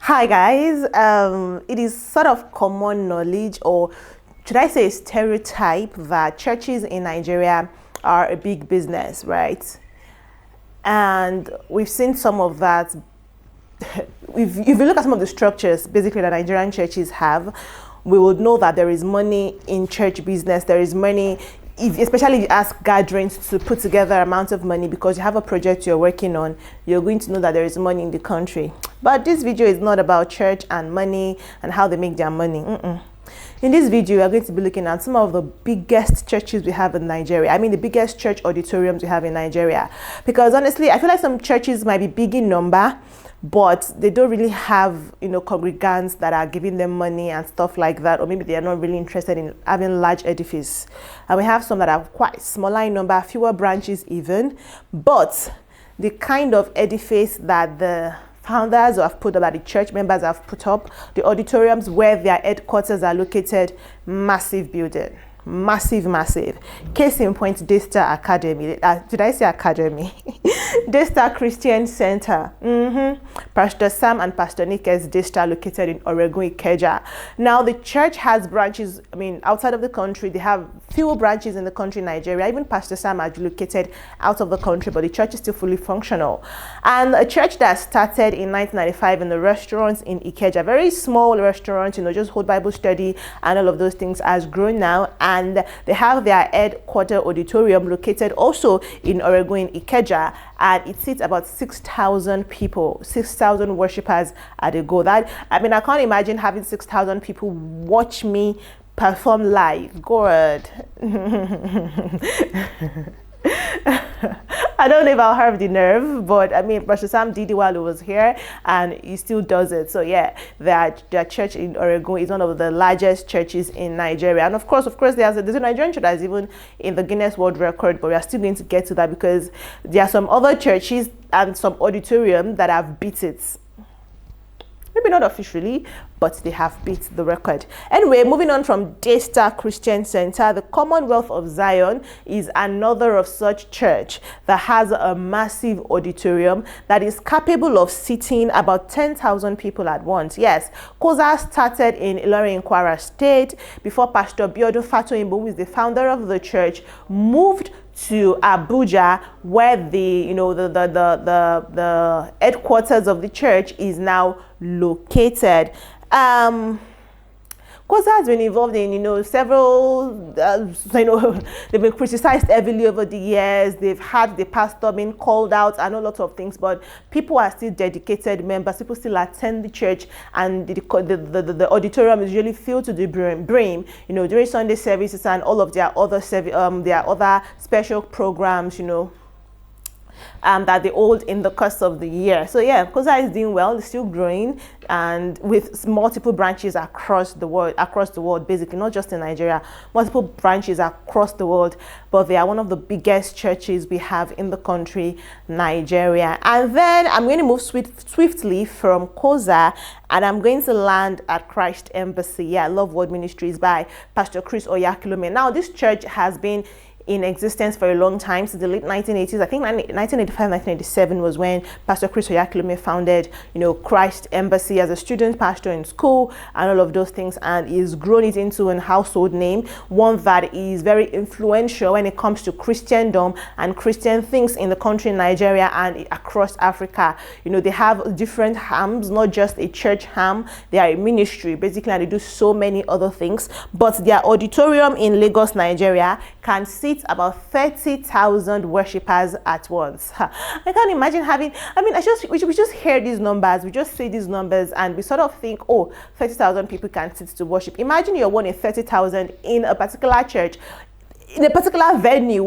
Hi guys, it is sort of common knowledge, or should I say stereotype, that churches in Nigeria are a big business, right? And we've seen some of that. If you look at some of the structures basically that Nigerian churches have, we would know that there is money in church business. There is money, especially if you ask gatherings to put together amount of money because you have a project you're working on, you're going to know that there is money in the country. But this video is not about church and money and how they make their money. In this video, we are going to be looking at some of the biggest churches we have in Nigeria. I mean, the biggest church auditoriums we have in Nigeria. Because honestly, I feel like some churches might be big in number, but they don't really have, congregants that are giving them money and stuff like that, or maybe they are not really interested in having large edifice. And we have some that are quite smaller in number, fewer branches even, but the kind of edifice that the founders have put up, that the church members have put up, the auditoriums where their headquarters are located, massive building. Massive. Case in point, Daystar Academy. Did I say Academy? Daystar Christian Center. Pastor Sam and Pastor Nike's Daystar, located in Oregon, Ikeja. Now, the church has branches, outside of the country. They have few branches in the country, Nigeria. Even Pastor Sam are located out of the country, but the church is still fully functional. And a church that started in 1995 in the restaurants in Ikeja, very small restaurant, just hold Bible study and all of those things, has grown now. And they have their headquarter auditorium located also in Oregon, Ikeja, and it seats about 6,000 people, 6,000 worshippers at a go. I can't imagine having 6,000 people watch me perform live. God. I don't know if I'll have the nerve, but Pastor Sam did it while he was here, and he still does it. So yeah, their church in Oregon is one of the largest churches in Nigeria. And of course, there's a Nigerian church that's even in the Guinness World Record, but we are still going to get to that because there are some other churches and some auditorium that have beat it. Maybe not officially, but they have beat the record. Anyway, moving on from Daystar Christian Center, the Commonwealth of Zion is another of such church that has a massive auditorium that is capable of seating about 10,000 people at once. Yes, Koza started in Ilorin, Kwara State before Pastor Biodo Fatoyinbo, who is the founder of the church, moved to Abuja, where the headquarters of the church is now located. Koza has been involved in, several, they've been criticized heavily over the years. They've had the pastor being called out and a lot of things, but people are still dedicated members. People still attend the church, and the auditorium is usually filled to the brim, during Sunday services and all of their other special programs, that they hold in the course of the year. So yeah, Koza is doing well. It's still growing, and with multiple branches across the world, basically, not just in Nigeria, multiple branches across the world. But they are one of the biggest churches we have in the country, Nigeria. And then I'm going to move swiftly from Koza, and I'm going to land at Christ Embassy. Yeah, Love Word Ministries by Pastor Chris Oyakhilome. Now, this church has been in existence for a long time, since the late 1980s. I think 1985, 1987 was when Pastor Chris Oyakhilome founded, Christ Embassy as a student pastor in school and all of those things, and he's grown it into a household name, one that is very influential when it comes to Christendom and Christian things in the country, Nigeria, and across Africa. They have different hams, not just a church ham. They are a ministry, basically, and they do so many other things. But their auditorium in Lagos, Nigeria, can seat about 30,000 worshippers at once. I can't imagine having, we just hear these numbers, we just say these numbers, and we sort of think, 30,000 people can sit to worship. Imagine you're one in 30,000 in a particular church, in a particular venue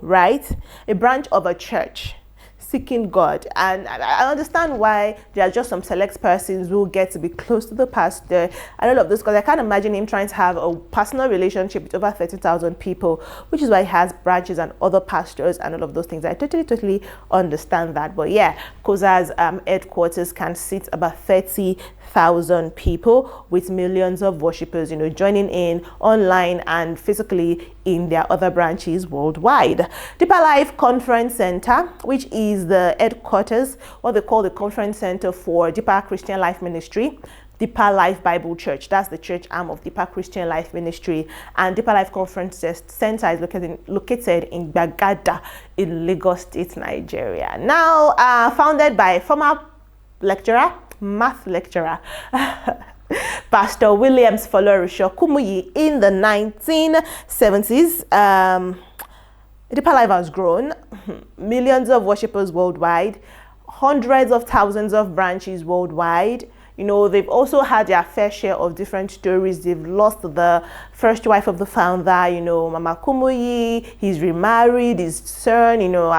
right? A branch of a church, seeking God. And I understand why there are just some select persons who get to be close to the pastor and all of this, because I can't imagine him trying to have a personal relationship with over 30,000 people, which is why he has branches and other pastors and all of those things. I totally understand that. But yeah, Koza's headquarters can seat about 30,000 people with millions of worshippers, joining in online and physically in their other branches worldwide. Deeper Life Conference Center, which is the headquarters, what they call the conference center for Deeper Christian Life Ministry, Deeper Life Bible Church, that's the church arm of Deeper Christian Life Ministry, and Deeper Life Conference Center is located in Gbagada in Lagos State, Nigeria. Now, founded by former lecturer, math lecturer, Pastor Williams Folorunsho Kumuyi in the 1970s. Deeper Life has grown, millions of worshippers worldwide, hundreds of thousands of branches worldwide. You know, they've also had their fair share of different stories. They've lost the first wife of the founder, you know, Mama Kumuyi. He's remarried, his son, you know,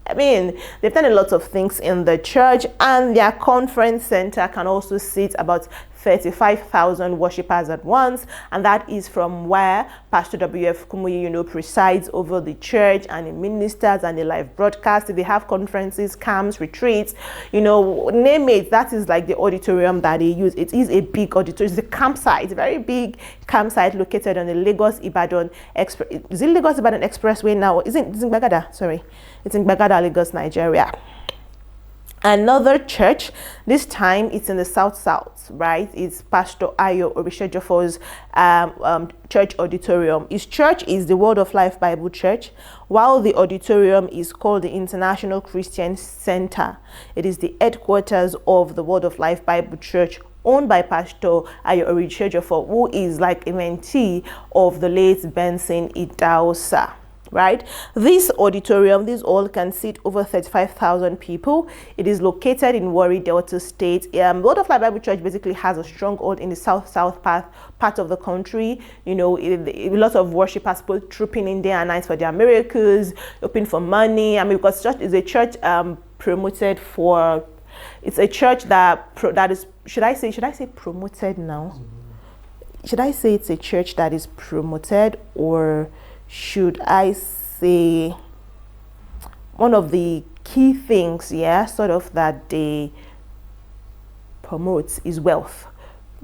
they've done a lot of things in the church, and their conference center can also seat about 35,000 worshippers at once, and that is from where Pastor W.F. Kumuyi, you know, presides over the church, and he ministers, and they live broadcast. They have conferences, camps, retreats, you know, name it. That is like the auditorium that they use. It is a big auditorium. It's a campsite, a very big campsite located on the Lagos Ibadan Express. Is it Lagos Ibadan Expressway now? It's in Gbagada. Sorry, it's in Gbagada, Lagos, Nigeria. Another church, this time it's in the south, right? It's Pastor Ayo Orishejofo's church auditorium. His church is the Word of Life Bible Church, while the auditorium is called the International Christian Center. It is the headquarters of the Word of Life Bible Church, owned by Pastor Ayo Orishejofo, who is like a mentee of the late Benson Idahosa. Right, this auditorium, this hall can seat over 35,000 people. It is located in Warri, Delta State. Word of Life Bible Church basically has a stronghold in the south part of the country. You know, a lot of worshipers both trooping in day and night for their miracles, hoping for money. I mean, because church is a church promoted for. It's a church that is. Should I say promoted now? Should I say it's a church that is promoted, or should I say one of the key things, sort of that they promote is wealth,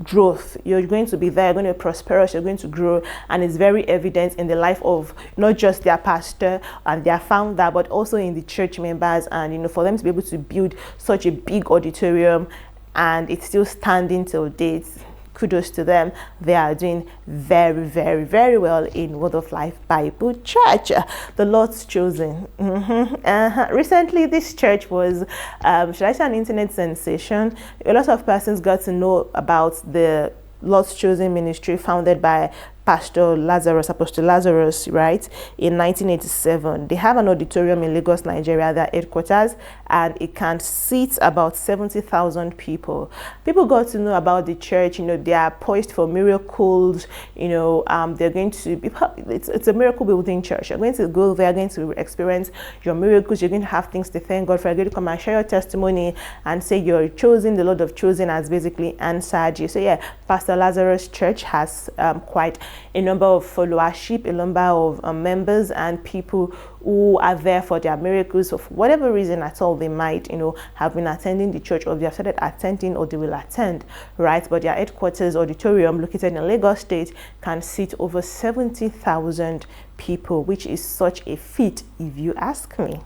growth. You're going to be there, you're going to be prosperous, you're going to grow, and it's very evident in the life of not just their pastor and their founder, but also in the church members. And, you know, for them to be able to build such a big auditorium and it's still standing till date, kudos to them. They are doing very, very, very well in Word of Life Bible Church, the Lord's chosen. Recently, this church was, should I say, an internet sensation. A lot of persons got to know about the Lord's Chosen ministry founded by Pastor Lazarus, Apostle Lazarus, right, in 1987. They have an auditorium in Lagos, Nigeria, their headquarters, and it can seat about 70,000 people. People got to know about the church. You know, they are poised for miracles. You know, they're going to be, it's a miracle building church. You're going to go there, you're going to experience your miracles. You're going to have things to thank God for. You're going to come and share your testimony and say you're chosen. The Lord of chosen has basically answered you. So yeah, Pastor Lazarus Church has quite a number of followership, a number of members and people who are there for their miracles, of whatever reason at all they might, you know, have been attending the church, or they have started attending, or they will attend, right? But their headquarters auditorium, located in Lagos State, can seat over 70,000 people, which is such a feat, if you ask me.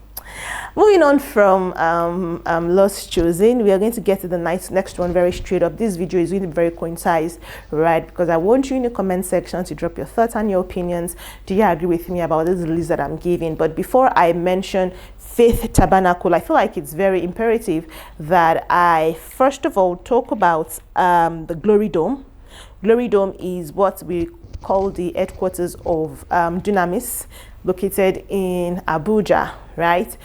Moving on from Lord's Chosen, we are going to get to the next one very straight up. This video is going to be very concise, right? Because I want you in the comment section to drop your thoughts and your opinions. Do you agree with me about this list that I'm giving? But before I mention Faith Tabernacle, I feel like it's very imperative that I first of all talk about the Glory Dome. Glory Dome is what we call the headquarters of Dunamis, located in Abuja, right?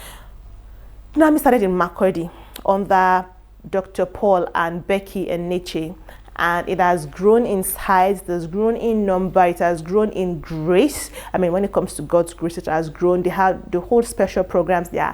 Dunamis started in Makurdi under Dr. Paul and Becky Eneche, and it has grown in size, it has grown in number, it has grown in grace. I mean, when it comes to God's grace, it has grown. They have the whole special programs there.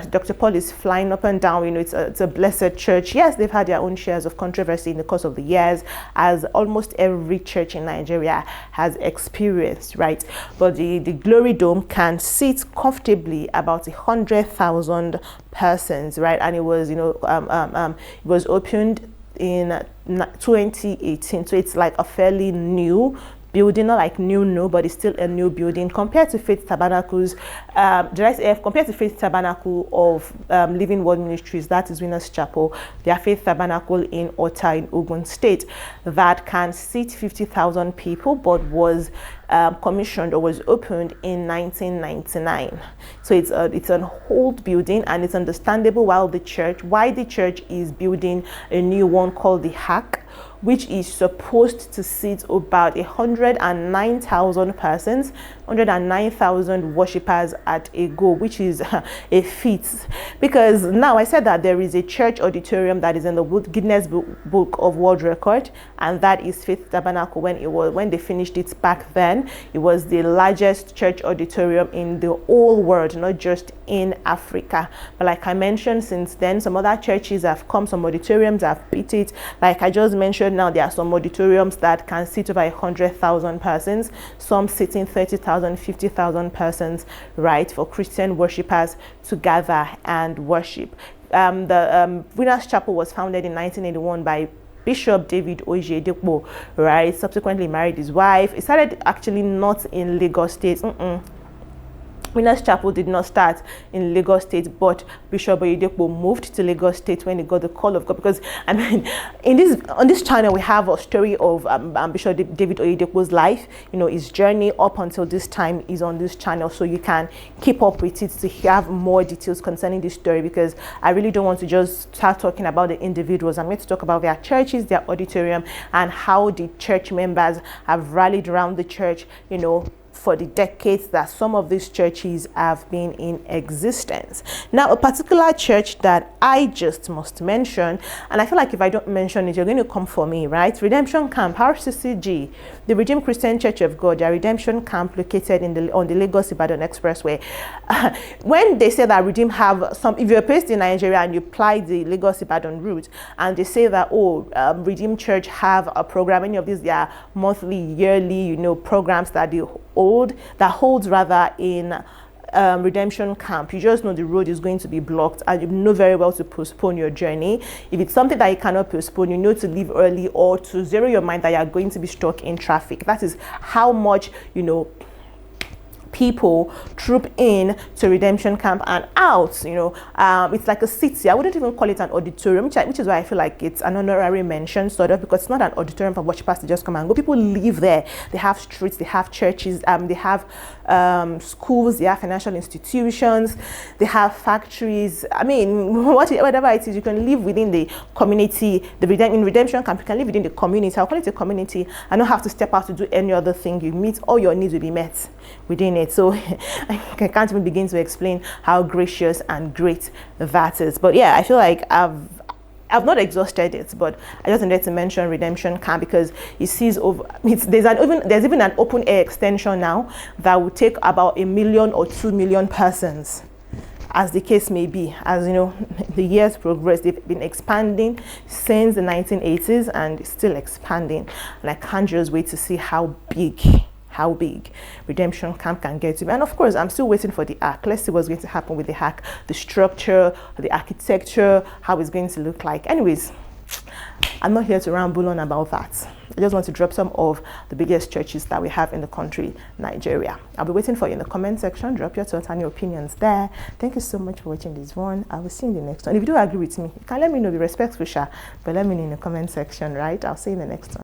Dr. Paul is flying up and down. You know, it's a blessed church. Yes, they've had their own shares of controversy in the course of the years, as almost every church in Nigeria has experienced, right? But the Glory Dome can seat comfortably about 100,000 persons, right? And it was, you know, it was opened in 2018, so it's like a fairly new building, not like new, no, but it's still a new building compared to Faith Tabernacles. Compared to Faith Tabernacle of Living Word Ministries, that is Winners Chapel, their Faith Tabernacle in Ota in Ogun State, that can seat 50,000 people, but was commissioned or was opened in 1999. So it's an old building, and it's understandable why the church is building a new one called the Hack, which is supposed to seat about 109,000 persons, 109,000 worshippers at a go, which is a feat. Because now I said that there is a church auditorium that is in the Guinness Book of World Record, and that is Faith Tabernacle. When they finished it back then, it was the largest church auditorium in the whole world, not just in Africa. But like I mentioned, since then some other churches have come, some auditoriums have beat it. Like I just mentioned, now there are some auditoriums that can seat over 100,000 persons, some sitting 30,000, 50,000 persons, right, for Christian worshippers to gather and worship. The Winners Chapel was founded in 1981 by Bishop David Oyedepo, right? Subsequently married his wife. It started actually not in Lagos State. Winners Chapel did not start in Lagos State, but Bishop Oyedepo moved to Lagos State when he got the call of God. Because I mean, on this channel we have a story of Bishop David Oyedepo's life. You know, his journey up until this time is on this channel, so you can keep up with it to have more details concerning this story. Because I really don't want to just start talking about the individuals. I'm going to talk about their churches, their auditorium, and how the church members have rallied around the church, you know, for the decades that some of these churches have been in existence. Now, a particular church that I just must mention, and I feel like if I don't mention it, you're going to come for me, right? Redemption Camp, RCCG, the Redeemed Christian Church of God, their Redemption Camp located on the Lagos-Ibadan Expressway. When they say that Redeem have some, if you're based in Nigeria and you apply the Lagos-Ibadan route, and they say that, Redeem Church have a program, any of these, their monthly, yearly, you know, programs that they holds rather in Redemption Camp, you just know the road is going to be blocked, and you know very well to postpone your journey. If it's something that you cannot postpone, you know to leave early or to zero your mind that you are going to be stuck in traffic. That is how much, you know, people troop in to Redemption Camp and out. You know, it's like a city. I wouldn't even call it an auditorium, which is why I feel like it's an honorary mention, sort of, because it's not an auditorium for worshippers to just come and go. People live there. They have streets, they have churches, they have schools, they have financial institutions, they have factories. I mean, whatever it is, you can live within the community. In Redemption Camp, you can live within the community. I'll call it a community, and not have to step out to do any other thing. You meet, all your needs will be met within it. So I can't even begin to explain how gracious and great that is. But yeah, I feel like I've not exhausted it, but I just wanted to mention Redemption Camp because it sees over. There's even an open air extension now that will take about 1 million or 2 million persons, as the case may be. As you know, the years progress, they've been expanding since the 1980s and still expanding. And I can't just wait to see how big Redemption Camp can get to be. And of course, I'm still waiting for the ark. Let's see what's going to happen with the ark, the structure, the architecture, how it's going to look like. Anyways, I'm not here to ramble on about that. I just want to drop some of the biggest churches that we have in the country, Nigeria. I'll be waiting for you in the comment section. Drop your thoughts and your opinions there. Thank you so much for watching this one. I will see you in the next one. If you do agree with me, you can let me know. Be respectful, but let me know in the comment section, right? I'll see you in the next one.